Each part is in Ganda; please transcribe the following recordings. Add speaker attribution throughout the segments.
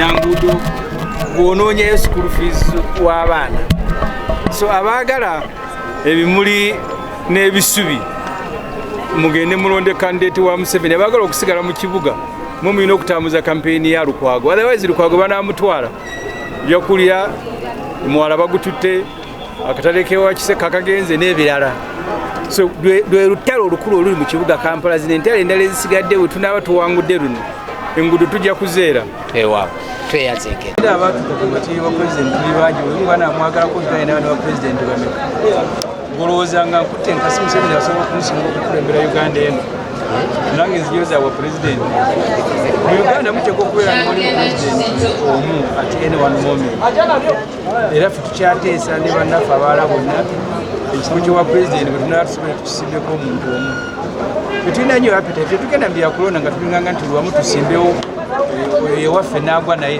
Speaker 1: nangudo gwononyeyo school fees w'abaana. So abaagala ebimuli n'ebisubi mugende mulonde candidate wa Museveni abaagala okusigala mu kibuga mwe mulina okutambuza campaign ya Lukwago. Otherwise Lukwago banamutwala byokulya mwala bagututte akatale kewa Kiseka kagenze n'ebirala. So dwe lutalo olukulu oluli mu kibuga Kampala zine entale endala ezisigadde we tunaba tuwangudde luno engudo tujja kuzeera
Speaker 2: ewa tweyazeke
Speaker 1: abantu bakomati wa president libaji we bana mwagala ko genda na president bameka golowooza nga nkutte nkasi Museveni asobola kumusinga okukulembera Uganda eno nange nziyoza wa president mu Uganda mukyeko okubeera ni president omu at any one moment era ffe tukyateesa ne bannaffe abaala bonna ekizibu ky'obwa president bwe tunaba tusobole tukisimbeko omuntu omu tetulina nnyo appetite tetugenda mu byakulonda nga tulinganga nti lwamu tusimbewo ewaffe n'agwa naye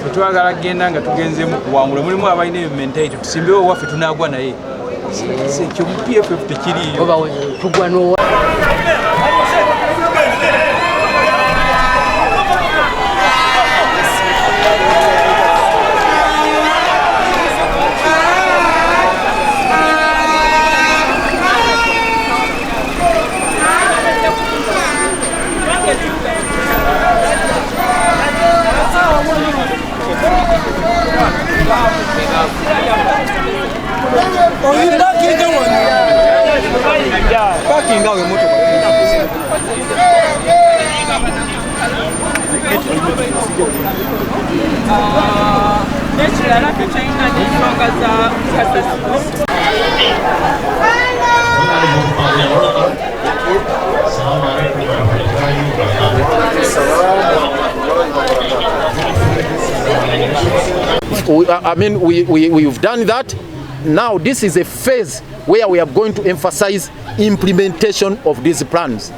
Speaker 1: tetwagala kgenda nga tugenzemu kuwangula mulimu abalina eyo mentality tusimbewo ewaffe tunaagwa naye ekyo mu PFF tekiriyo
Speaker 2: tugwa n'owa I mean, we've done that. Now this is a phase where we are going to emphasize implementation of these plans.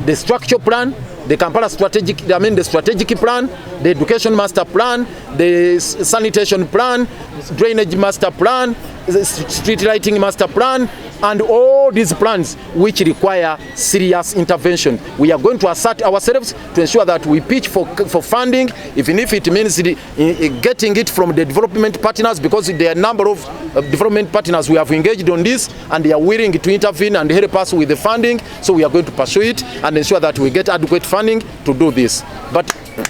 Speaker 2: The structure plan, the Kampala strategic, the strategic plan, the education master plan, the sanitation plan, drainage master plan, street lighting master plan, and all these plans which require serious intervention. We are going to assert ourselves to ensure that we pitch for funding, even if it means getting it from the development partners, because there are a number of development partners we have engaged on this and they are willing to intervene and help us with the funding. So we are going to pursue it and ensure that we get adequate funding to do this. But